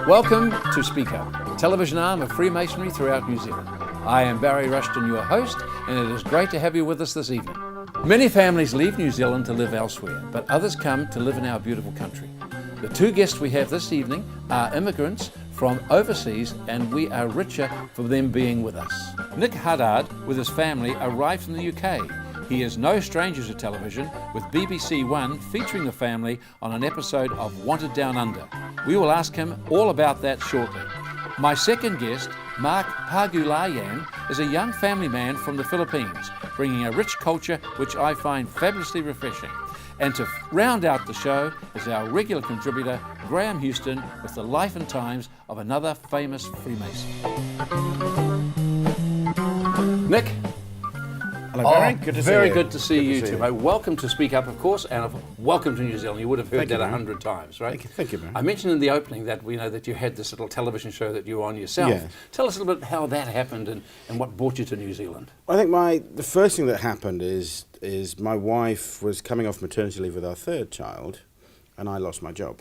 Welcome to Speak Up, the television arm of Freemasonry throughout New Zealand. I am Barry Rushton, your host, and it is great to have you with us this evening. Many families leave New Zealand to live elsewhere, but others come to live in our beautiful country. The two guests we have this evening are immigrants from overseas, and we are richer for them being with us. Nick Haddad, with his family, arrived from the UK. He is no stranger to television, with BBC One featuring the family on an episode of Wanted Down Under. We will ask him all about that shortly. My second guest, Mark Paguio, is a young family man from the Philippines, bringing a rich culture which I find fabulously refreshing. And to round out the show is our regular contributor, Graham Houston, with the life and times of another famous Freemason. Nick. Hello, Barry. Good to see you. Very good to see you too, mate. Welcome to Speak Up, of course, and welcome to New Zealand. You would have heard that 100 times, right? Thank you, man. I mentioned in the opening that we know that you had this little television show that you were on yourself. Yeah. Tell us a little bit how that happened and what brought you to New Zealand. I think the first thing that happened is my wife was coming off maternity leave with our third child, and I lost my job.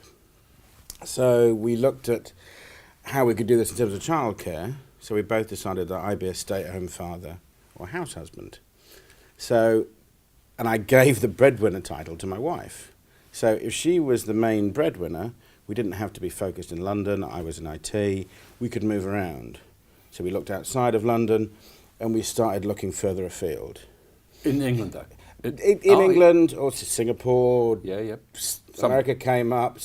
So we looked at how we could do this in terms of childcare. So we both decided that I'd be a stay-at-home father or house husband. So, and I gave the breadwinner title to my wife. So if she was the main breadwinner, we didn't have to be focused in London. I was in IT. We could move around. So we looked outside of London, and we started looking further afield. In England, though? In England, or Singapore. Yeah. America came up,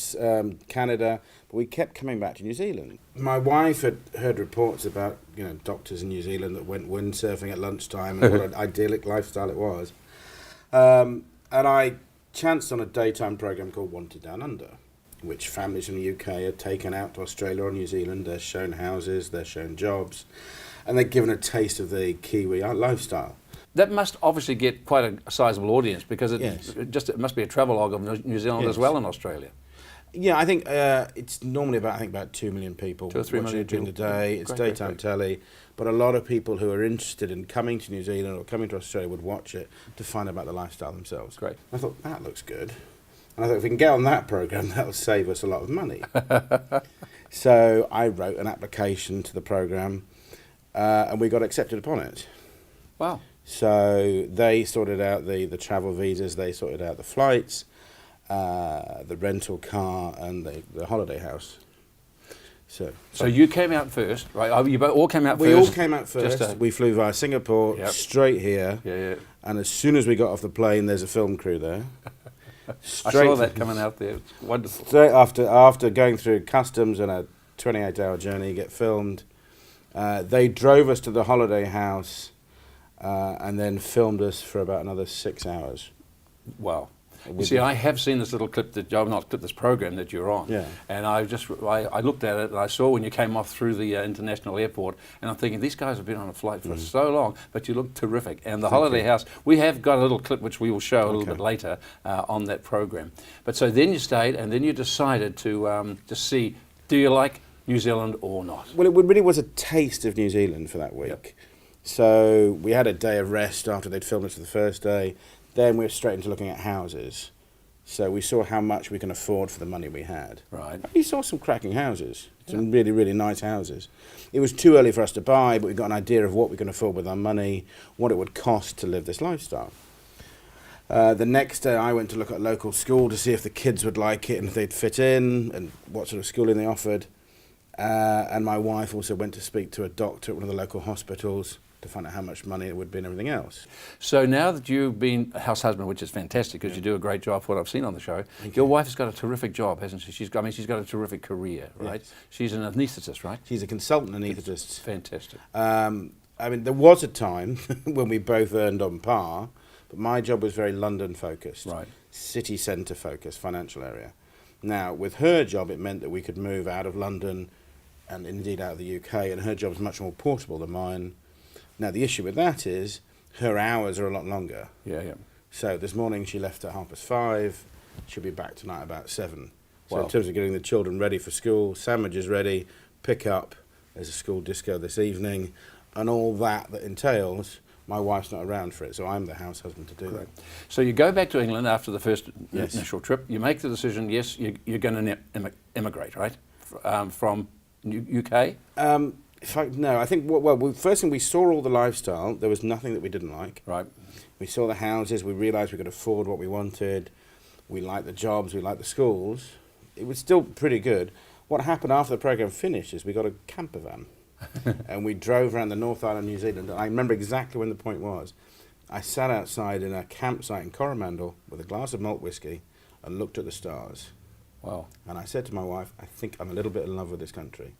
Canada, but we kept coming back to New Zealand. My wife had heard reports about, doctors in New Zealand that went windsurfing at lunchtime and what an idyllic lifestyle it was. And I chanced on a daytime program called Wanted Down Under, which families from the UK are taken out to Australia or New Zealand. They're shown houses, they're shown jobs, and they're given a taste of the Kiwi lifestyle. That must obviously get quite a sizable audience because it must be a travelogue of New Zealand as well in Australia. Yeah, I think it's normally about 2 million people 2 or 3 million during the day. It's daytime telly, but a lot of people who are interested in coming to New Zealand or coming to Australia would watch it to find out about the lifestyle themselves. Great. I thought, that looks good. And I thought, if we can get on that programme, that'll save us a lot of money. So I wrote an application to the programme, and we got accepted upon it. Wow. So they sorted out the travel visas, they sorted out the flights, the rental car, and the holiday house. So you came out first, right? You all came out first? We all came out first. We flew via Singapore straight here. Yeah. And as soon as we got off the plane, there's a film crew there. I saw that coming out there. It's wonderful. Straight after going through customs and a 28-hour journey, get filmed. They drove us to the holiday house. And then filmed us for about another 6 hours. Wow. You see, I have seen this little clip this program that you're on. Yeah. And I looked at it and I saw when you came off through the international airport, and I'm thinking, these guys have been on a flight for so long, but you look terrific. And the holiday house, we have got a little clip which we will show a little bit later on that program. But so then you stayed, and then you decided to see, do you like New Zealand or not? Well, it really was a taste of New Zealand for that week. Yep. So we had a day of rest after they'd filmed us for the first day. Then we were straight into looking at houses. So we saw how much we can afford for the money we had. Right. We saw some cracking houses, some really, really nice houses. It was too early for us to buy, but we got an idea of what we can afford with our money, what it would cost to live this lifestyle. The next day I went to look at a local school to see if the kids would like it and if they'd fit in and what sort of schooling they offered. And my wife also went to speak to a doctor at one of the local hospitals to find out how much money it would be and everything else. So now that you've been a house husband, which is fantastic because you do a great job for what I've seen on the show, your wife has got a terrific job, hasn't she? She's got a terrific career, right? Yes. She's an anaesthetist, right? She's a consultant anaesthetist. Fantastic. There was a time when we both earned on par, but my job was very London focused, right? City centre focused, financial area. Now, with her job, it meant that we could move out of London and indeed out of the UK, and her job is much more portable than mine. Now, the issue with that is her hours are a lot longer. Yeah. So this morning she left at 5:30. She'll be back tonight about 7. So Wow. in terms of getting the children ready for school, sandwiches ready, pick up, there's a school disco this evening, and all that entails, my wife's not around for it, so I'm the house husband to do that. So you go back to England after the first initial trip. You make the decision, yes, you're going to emigrate, right? from UK? No, I think, first thing, we saw all the lifestyle. There was nothing that we didn't like. Right. We saw the houses. We realised we could afford what we wanted. We liked the jobs. We liked the schools. It was still pretty good. What happened after the programme finished is we got a camper van. And we drove around the North Island, New Zealand. And I remember exactly when the point was. I sat outside in a campsite in Coromandel with a glass of malt whiskey and looked at the stars. Wow. And I said to my wife, I think I'm a little bit in love with this country.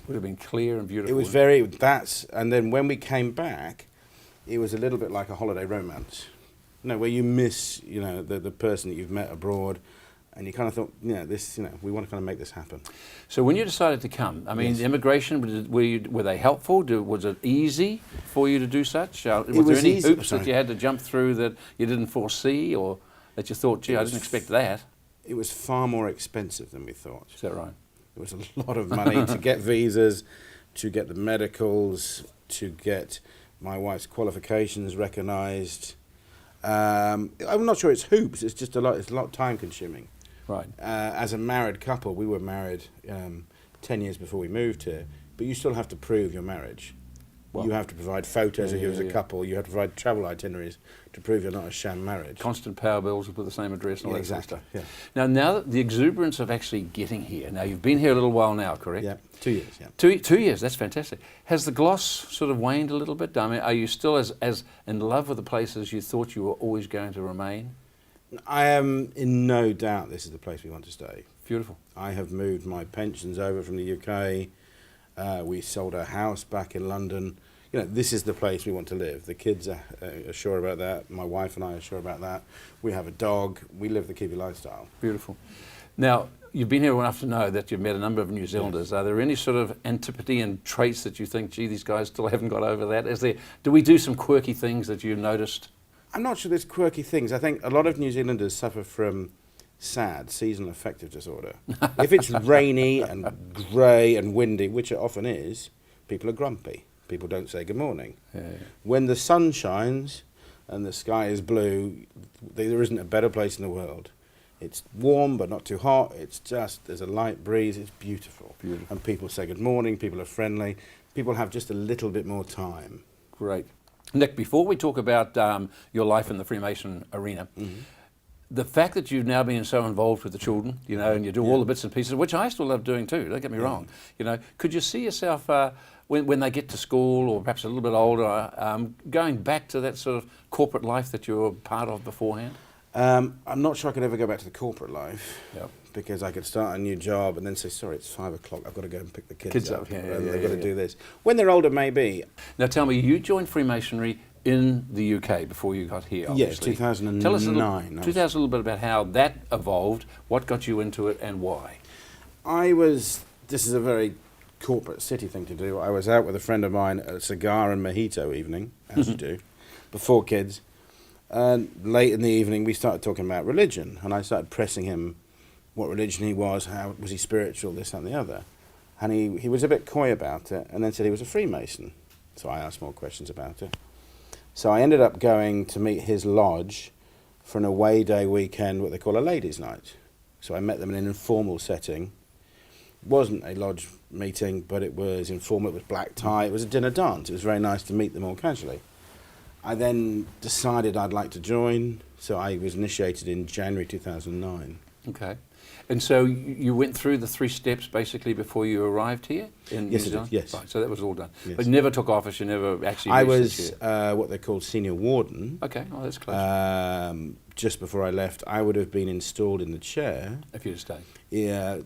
Would have been clear and beautiful. It was and then when we came back, it was a little bit like a holiday romance. Where you miss, the person that you've met abroad, and you kind of thought, we want to kind of make this happen. So when you decided to come, I mean, Yes. the immigration, were they helpful? Was it easy for you to do such? Was was there any easy. hoops Sorry. that you had to jump through that you didn't foresee, or that you thought, gee, I didn't expect that? It was far more expensive than we thought. Is that right? It was a lot of money to get visas, to get the medicals, to get my wife's qualifications recognised. I'm not sure it's hoops. It's just a lot time consuming. Right. As a married couple, we were married 10 years before we moved here, but you still have to prove your marriage. Well, you have to provide photos of you as a yeah. couple. You have to provide travel itineraries to prove you're not a sham marriage. Constant power bills with the same address and all Yeah, that sort of exactly. stuff. Yeah. Now that the exuberance of actually getting here. Now you've been here a little while now, correct? Yeah, 2 years. Yeah. 2 years. That's fantastic. Has the gloss sort of waned a little bit? I mean, are you still as in love with the place as you thought you were always going to remain? I am in no doubt this is the place we want to stay. Beautiful. I have moved my pensions over from the UK. We sold our house back in London. This is the place we want to live. The kids are sure about that. My wife and I are sure about that. We have a dog. We live the Kiwi lifestyle. Beautiful. Now, you've been here long enough to know that you've met a number of New Zealanders. Yes. Are there any sort of antipathy and traits that you think, gee, these guys still haven't got over that? Do we do some quirky things that you've noticed? I'm not sure there's quirky things. I think a lot of New Zealanders suffer from SAD, seasonal affective disorder. If it's rainy and grey and windy, which it often is, people are grumpy. People don't say good morning. Yeah. When the sun shines and the sky is blue, there isn't a better place in the world. It's warm but not too hot. There's a light breeze. It's beautiful. Beautiful. And people say good morning. People are friendly. People have just a little bit more time. Great. Nick, before we talk about your life in the Freemason arena, the fact that you've now been so involved with the children, and you do all the bits and pieces, which I still love doing too, don't get me wrong, could you see yourself when they get to school or perhaps a little bit older, going back to that sort of corporate life that you were part of beforehand? I'm not sure I could ever go back to the corporate life. Yep. Because I could start a new job and then say, sorry, it's 5 o'clock, I've got to go and pick the kids up. And they've got to do this. When they're older, maybe. Now tell me, you joined Freemasonry in the UK before you got here, obviously. Yes, 2009. Tell us a little bit about how that evolved, what got you into it and why. This is a very corporate city thing to do. I was out with a friend of mine at a cigar and mojito evening, as you do, before kids. And late in the evening, we started talking about religion. And I started pressing him what religion he was, how was he spiritual, this and the other. And he was a bit coy about it, and then said he was a Freemason. So I asked more questions about it. So I ended up going to meet his lodge for an away day weekend, what they call a ladies' night. So I met them in an informal setting. It wasn't a lodge meeting, but it was informal, it was black tie, it was a dinner dance. It was very nice to meet them all casually. I then decided I'd like to join, so I was initiated in January 2009. Okay. And so you went through the 3 steps basically before you arrived here in New Zealand? Yes. Right, so that was all done. Yes. But you never took office, you never actually I reached was this year. what they call senior warden. Okay, oh, that's close. Just before I left, I would have been installed in the chair. If you'd stayed. Yeah,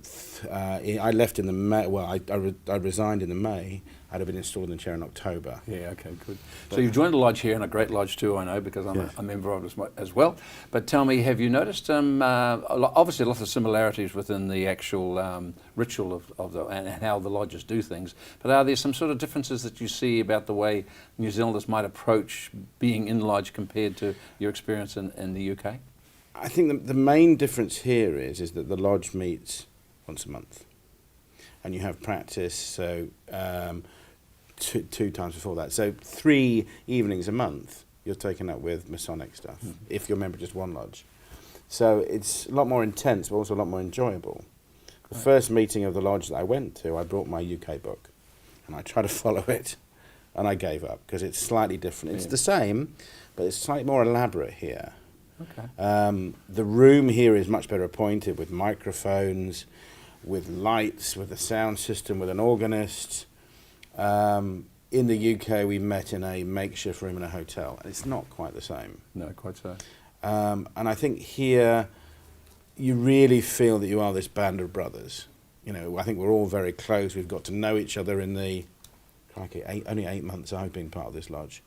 I left in the May. Well, I resigned in the May. I'd have been installed in the chair in October. Yeah, okay, good. So you've joined a lodge here, and a great lodge too, I know, because I'm a member of it as well. But tell me, have you noticed, obviously lots of similarities within the actual ritual of and how the lodges do things, but are there some sort of differences that you see about the way New Zealanders might approach being in lodge compared to your experience in the UK? I think the main difference here is that the lodge meets once a month, and you have practice, so two times before that. So 3 evenings a month you're taken up with Masonic stuff, if you're a member of just one lodge. So it's a lot more intense, but also a lot more enjoyable. The first meeting of the lodge that I went to, I brought my UK book, and I tried to follow it, and I gave up because it's slightly different. It's the same, but it's slightly more elaborate here. Okay. The room here is much better appointed with microphones, with lights, with a sound system, with an organist. In the UK, we met in a makeshift room in a hotel, and it's not quite the same. No, quite so. And I think here, you really feel that you are this band of brothers. You know, I think we're all very close. We've got to know each other in the, only 8 months I've been part of this lodge.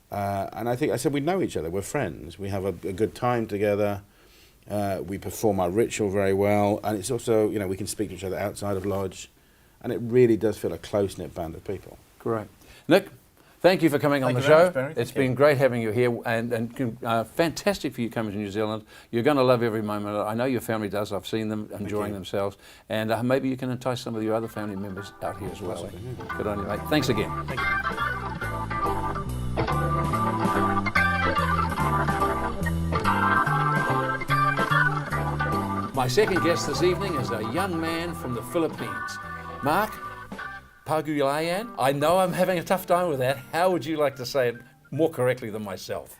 And I think I said we know each other. We're friends. We have a good time together. We perform our ritual very well, and it's also, you know, we can speak to each other outside of lodge, and it really does feel a close-knit band of people. Great. Nick, thank you for coming on the Thank you very show. much, Barry. It's Thank you. been great having you here, and fantastic for you coming to New Zealand. You're going to love every moment. I know your family does. I've seen them enjoying themselves, and maybe you can entice some of your other family members out here as well. Good on you, mate. Thanks again. Thank you. My second guest this evening is a young man from the Philippines, Mark Paguio. I know I'm having a tough time with that. How would you like to say it more correctly than myself?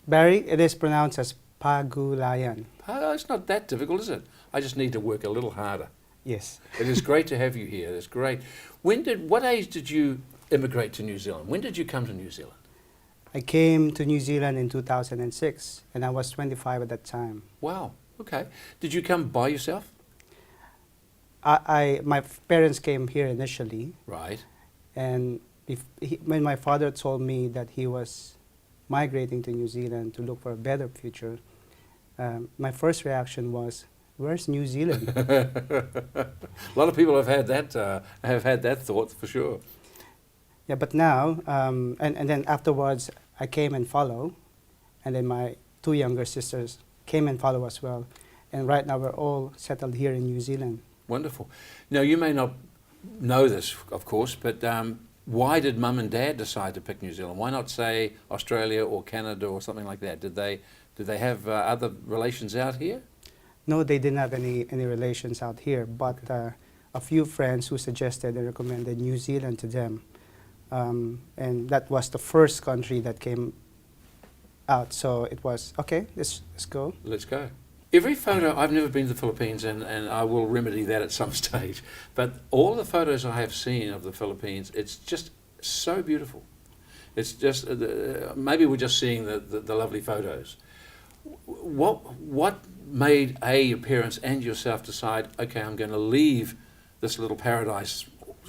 Barry, it is pronounced as Pagulayan. It's not that difficult, is it? I just need to work a little harder. Yes. It is great to have you here. It's great. What age did you immigrate to New Zealand? When did you come to New Zealand? I came to New Zealand in 2006, and I was 25 at that time. Wow. Okay. Did you come by yourself? My parents came here initially, Right. and when my father told me that he was migrating to New Zealand to look for a better future, my first reaction was, "Where's New Zealand?" A lot of people have had that thought for sure. Yeah, but now, and then afterwards, I came and followed, and then my two younger sisters came and followed as well. And right now, we're all settled here in New Zealand. Wonderful. Now, you may not know this, of course, but why did Mum and Dad decide to pick New Zealand? Why not say Australia or Canada or something like that? Did they have other relations out here? No, they didn't have any relations out here, but a few friends who suggested and recommended New Zealand to them. And that was the first country that came out. So it was, okay, let's go. Let's go. Every photo, I've never been to the Philippines, and I will remedy that at some stage, but all the photos I have seen of the Philippines, it's just so beautiful. It's just, maybe we're just seeing the lovely photos. What made your parents and yourself decide, okay, I'm going to leave this little paradise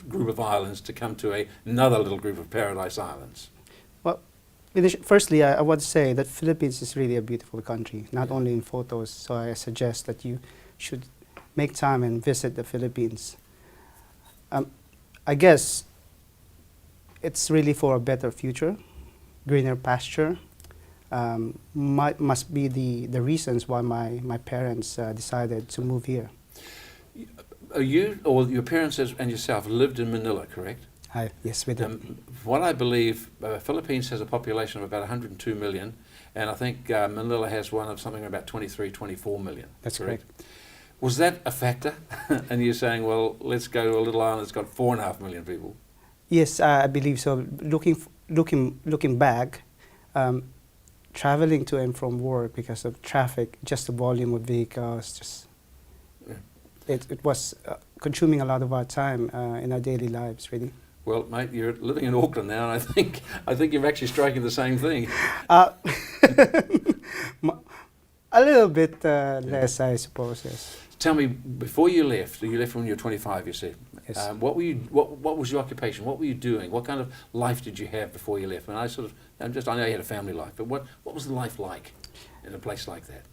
group of islands to come to another little group of paradise islands? Well, firstly, I would say that Philippines is really a beautiful country, not only in photos, so I suggest that you should make time and visit the Philippines. I guess it's really for a better future, greener pasture. Must be the reasons why my parents decided to move here. You or your parents and yourself lived in Manila, correct? Yes, we did. What I believe, Philippines has a population of about 102 million, and I think Manila has one of something about 23, 24 million. That's correct. Was that a factor? And you're saying, well, let's go to a little island that's got 4.5 million people. Yes, I believe so. Looking back, traveling to and from work because of traffic, just the volume of vehicles, it was consuming a lot of our time in our daily lives, really. Well, mate, you're living in Auckland now, and I think you're actually striking the same thing. A little bit less, I suppose. Yes. Tell me, before you left when you were 25, you said. Yes. What was your occupation? What were you doing? What kind of life did you have before you left? And I know you had a family life, but what was the life like in a place like that?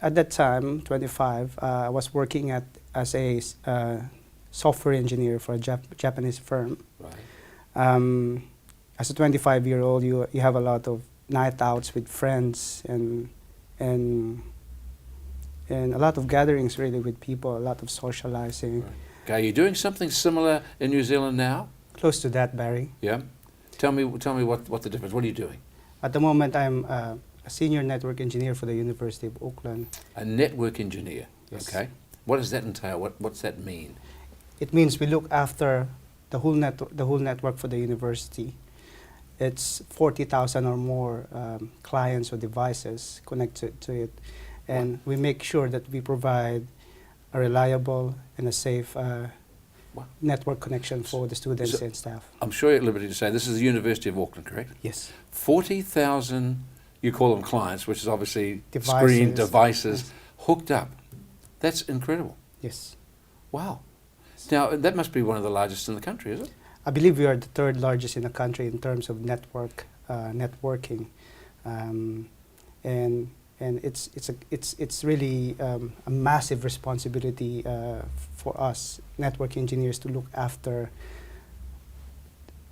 At that time, 25, I was working as a software engineer for a Japanese firm. Right. As a 25-year-old, you have a lot of night outs with friends and a lot of gatherings really with people, a lot of socializing. Right. Okay, are you doing something similar in New Zealand now? Close to that, Barry. Yeah. Tell me what the difference. What are you doing? At the moment, I'm a senior network engineer for the University of Auckland. A network engineer. Yes. Okay. What does that entail? What's that mean? It means we look after the whole network for the university. It's 40,000 or more clients or devices connected to it, and we make sure that we provide a reliable and a safe network connection for the students and staff. I'm sure you're at liberty to say this is the University of Auckland, correct? Yes. 40,000, you call them clients, which is obviously Devices. screen devices, Yes. hooked up. That's incredible. Yes. Wow. Now, that must be one of the largest in the country, is it? I believe we are the third largest in the country in terms of networking, and it's really a massive responsibility for us network engineers to look after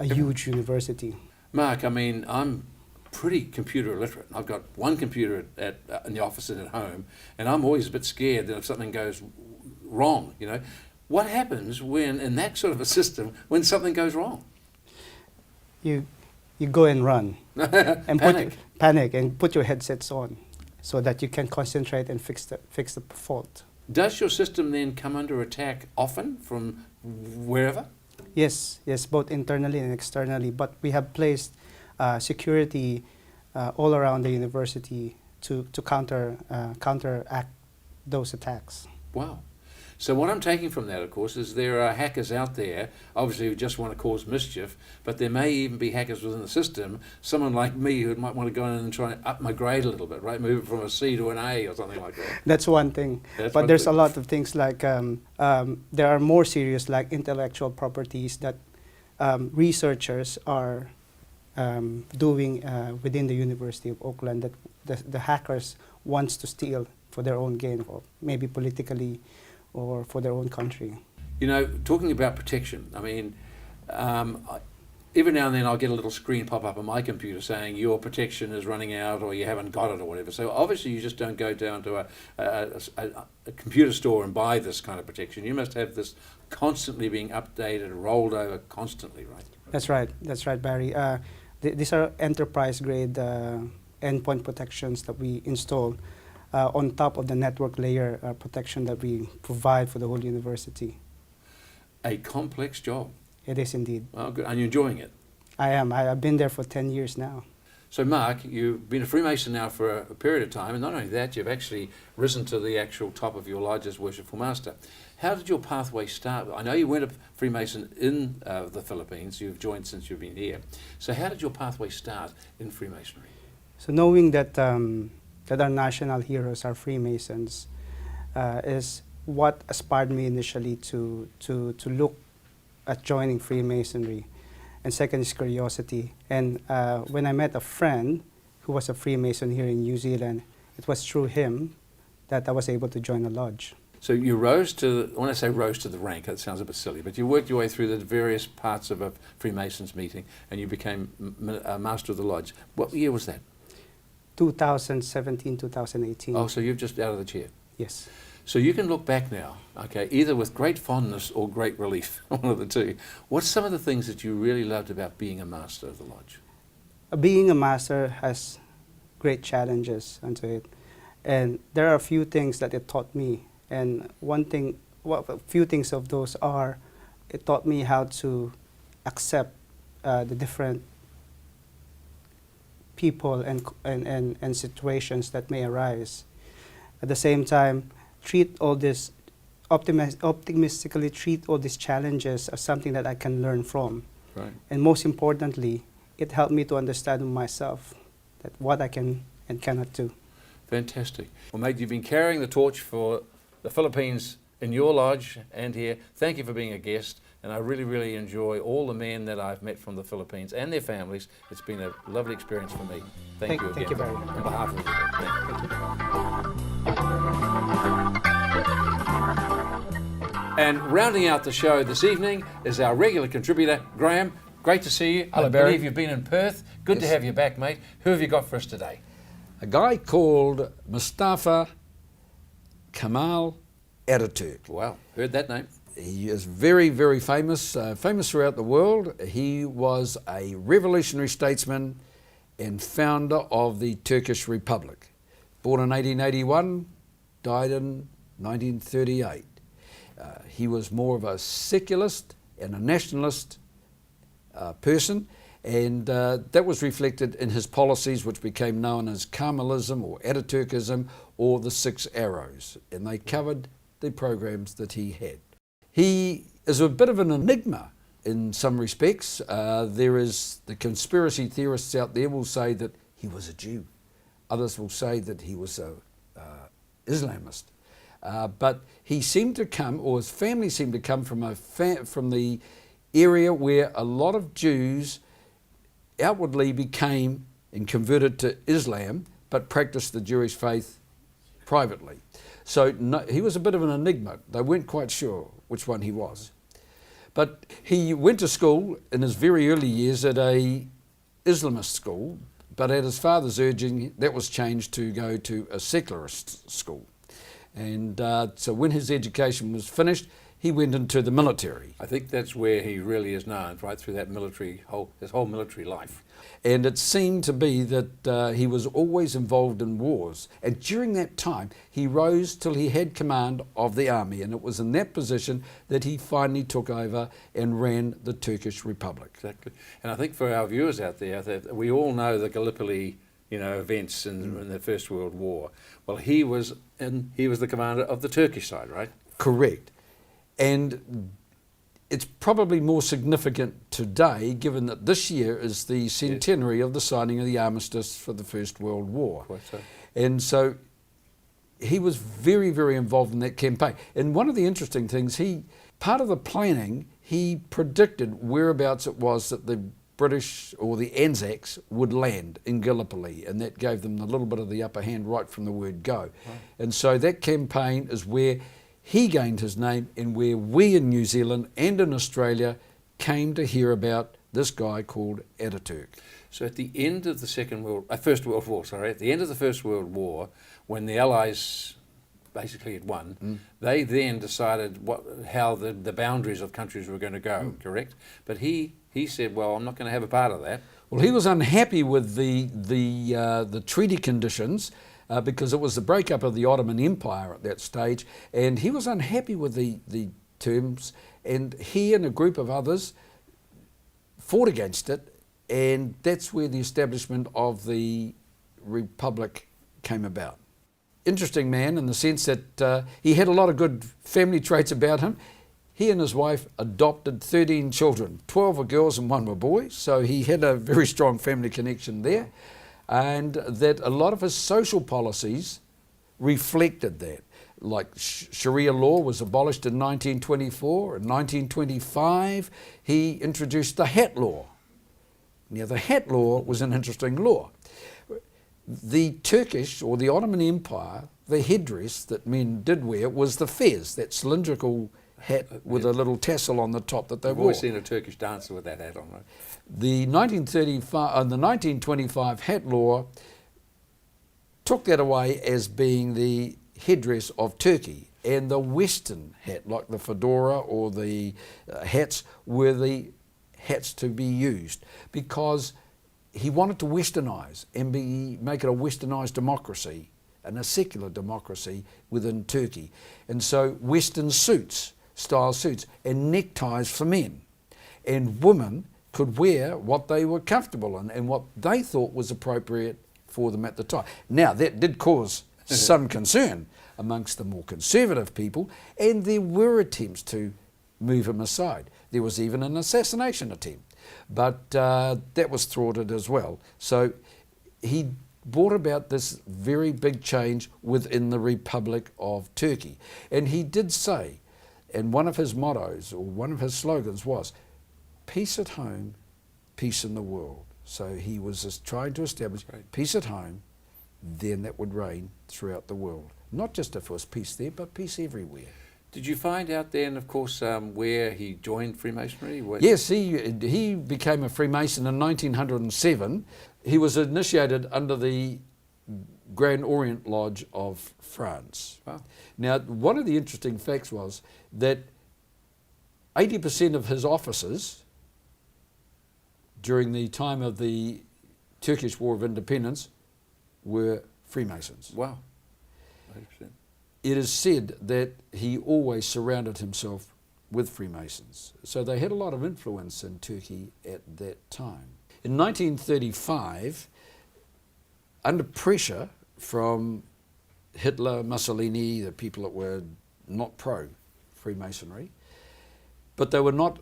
a huge university. Mark, I mean, I'm pretty computer illiterate. I've got one computer in the office and at home, and I'm always a bit scared that if something goes wrong, you know. What happens when, in that sort of a system, when something goes wrong? You go and run and panic and put your headsets on so that you can concentrate and fix the fault. Does your system then come under attack often from wherever? Yes, both internally and externally. But we have placed security all around the university to counteract those attacks. Wow. So what I'm taking from that, of course, is there are hackers out there, obviously, who just want to cause mischief, but there may even be hackers within the system, someone like me who might want to go in and try and up my grade a little bit, right? Move it from a C to an A or something like that. That's one thing. But there's a lot of things like, there are more serious, like intellectual properties that researchers are doing within the University of Auckland that the hackers wants to steal for their own gain, or maybe politically, or for their own country. You know, talking about protection, I mean, every now and then I'll get a little screen pop up on my computer saying your protection is running out or you haven't got it or whatever. So obviously you just don't go down to a computer store and buy this kind of protection. You must have this constantly being updated, rolled over constantly, right? That's right, Barry. These are enterprise-grade endpoint protections that we install on top of the network layer protection that we provide for the whole university. A complex job. It is indeed. Oh, good. And you're enjoying it? I am. I've been there for 10 years now. So Mark, you've been a Freemason now for a period of time, and not only that, you've actually risen to the actual top of your lodge as Worshipful Master. How did your pathway start? I know you weren't a Freemason in the Philippines. You've joined since you've been here. So how did your pathway start in Freemasonry? So knowing that that our national heroes are Freemasons is what inspired me initially to look at joining Freemasonry. And second is curiosity. And when I met a friend who was a Freemason here in New Zealand, it was through him that I was able to join a lodge. So you rose to, when I say rose to the rank, that sounds a bit silly, but you worked your way through the various parts of a Freemasons meeting and you became a Master of the Lodge. What year was that? 2017, 2018. Oh, so you're just out of the chair. Yes. So you can look back now, okay, either with great fondness or great relief, one of the two. What's some of the things that you really loved about being a Master of the Lodge? Being a Master has great challenges unto it. And there are a few things that it taught me. And a few things of those are, it taught me how to accept the different people and situations that may arise. At the same time, optimistically treat all these challenges as something that I can learn from. Right. And most importantly, it helped me to understand myself, that what I can and cannot do. Fantastic. Well, mate, you've been carrying the torch for the Philippines in your lodge and here. Thank you for being a guest. And I really, really enjoy all the men that I've met from the Philippines and their families. It's been a lovely experience for me. Thank you again. Thank you, Barry. On behalf of everybody. Thank you. And rounding out the show this evening is our regular contributor, Graham. Great to see you. Hello, I Barry. believe you've been in Perth. Good to Yes. have you back, mate. Who have you got for us today? A guy called Mustafa Kemal Ataturk. Wow, heard that name. He is very, very famous, famous throughout the world. He was a revolutionary statesman and founder of the Turkish Republic. Born in 1881, died in 1938. He was more of a secularist and a nationalist person, and that was reflected in his policies, which became known as Kemalism or Ataturkism or the Six Arrows, and they covered the programs that he had. He is a bit of an enigma in some respects. There is the conspiracy theorists out there will say that he was a Jew. Others will say that he was a Islamist. But he seemed to come, or his family seemed to come from from the area where a lot of Jews outwardly became and converted to Islam, but practiced the Jewish faith privately. So no, he was a bit of an enigma. They weren't quite sure which one he was. But he went to school in his very early years at a Islamist school, but at his father's urging, that was changed to go to a secularist school. And so when his education was finished, he went into the military. I think that's where he really is known, right through that his whole military life. And it seemed to be that he was always involved in wars. And during that time, he rose till he had command of the army. And it was in that position that he finally took over and ran the Turkish Republic. Exactly. And I think for our viewers out there, that we all know the Gallipoli, events in the First World War. Well, he was the commander of the Turkish side, right? Correct. And it's probably more significant today, given that this year is the centenary of the signing of the armistice for the First World War. Quite so. And so he was very, very involved in that campaign. And one of the interesting things, part of the planning, he predicted whereabouts it was that the British or the Anzacs would land in Gallipoli, and that gave them a little bit of the upper hand right from the word go. Right. And so that campaign is where he gained his name and where we in New Zealand and in Australia came to hear about this guy called Ataturk. So at the end of the First World War, at the end of the First World War, when the Allies basically had won, they then decided how the boundaries of countries were going to go, correct? But he said, well, I'm not going to have a part of that. Well, he was unhappy with the treaty conditions, because it was the breakup of the Ottoman Empire at that stage, and he was unhappy with the terms, and he and a group of others fought against it, and that's where the establishment of the Republic came about. Interesting man in the sense that he had a lot of good family traits about him. He and his wife adopted 13 children, 12 were girls and 1 were boys, so he had a very strong family connection there. And that a lot of his social policies reflected that. Like Sharia law was abolished in 1924. In 1925, he introduced the hat law. Now, the hat law was an interesting law. The Turkish or the Ottoman Empire, the headdress that men did wear was the fez, that cylindrical hat with a little tassel on the top that they wore. I've always seen a Turkish dancer with that hat on, right? The 1925 hat law took that away as being the headdress of Turkey, and the Western hat, like the fedora or the hats, were the hats to be used because he wanted to westernise and make it a westernised democracy and a secular democracy within Turkey. And so Western style suits and neckties for men, and women could wear what they were comfortable in and what they thought was appropriate for them at the time. Now, that did cause some concern amongst the more conservative people, and there were attempts to move him aside. There was even an assassination attempt, but that was thwarted as well. So he brought about this very big change within the Republic of Turkey. And he did say, and one of his mottos or one of his slogans was, peace at home, peace in the world. So he was just trying to establish peace at home, then that would reign throughout the world. Not just if there was peace there, but peace everywhere. Did you find out then, of course, where he joined Freemasonry? Yes, he became a Freemason in 1907. He was initiated under the Grand Orient Lodge of France. Wow. Now, one of the interesting facts was that 80% of his officers during the time of the Turkish War of Independence were Freemasons. Wow. 80%. it is said that he always surrounded himself with Freemasons. So they had a lot of influence in Turkey at that time. In 1935, under pressure from Hitler, Mussolini, the people that were not pro-Freemasonry, but they were not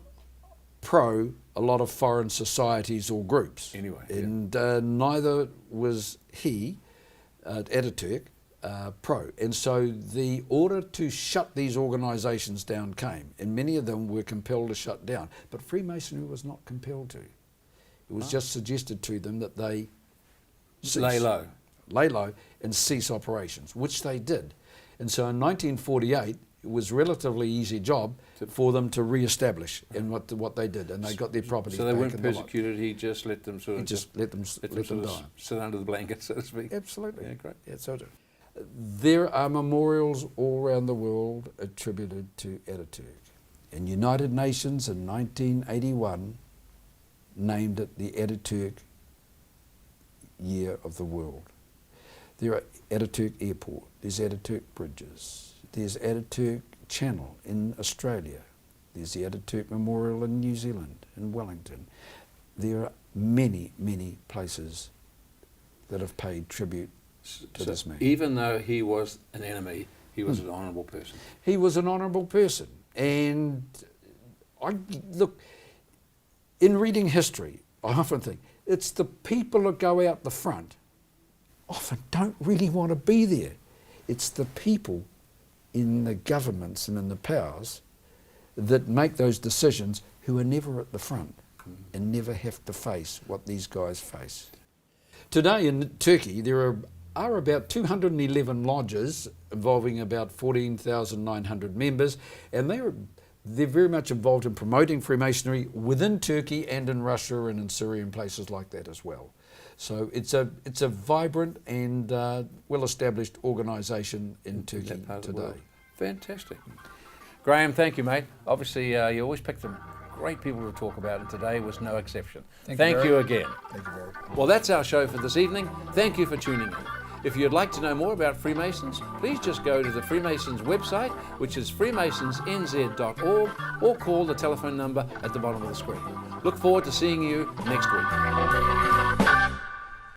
pro a lot of foreign societies or groups. Anyway, and neither was he, Ataturk, pro. And so the order to shut these organisations down came, and many of them were compelled to shut down. But Freemasonry was not compelled to. It was just suggested to them that they lay low and cease operations, which they did. And so in 1948, it was a relatively easy job for them to re-establish in what they did, and they got their properties back. So they weren't and persecuted. He just let them sort of let them die. Sit under the blanket, so to speak. Absolutely. Yeah, great. Yeah, so there are memorials all around the world attributed to Ataturk. And United Nations in 1981 named it the Ataturk Year of the World. There are Ataturk Airport, there's Ataturk Bridges, there's Ataturk Channel in Australia, there's the Ataturk Memorial in New Zealand, in Wellington. There are many, many places that have paid tribute to this man. Even though he was an enemy, he was an honourable person. He was an honourable person. And look, in reading history, I often think it's the people that go out the front often don't really want to be there. It's the people in the governments and in the powers that make those decisions who are never at the front and never have to face what these guys face. Today in Turkey there are about 211 lodges involving about 14,900 members, and they're very much involved in promoting Freemasonry within Turkey and in Russia and in Syria and places like that as well. So it's a vibrant and well-established organisation in Turkey today. Fantastic. Graham, thank you, mate. Obviously, you always pick the great people to talk about, and today was no exception. Thank you again. Thank you very much. Well, that's our show for this evening. Thank you for tuning in. If you'd like to know more about Freemasons, please just go to the Freemasons website, which is freemasonsnz.org, or call the telephone number at the bottom of the screen. Look forward to seeing you next week.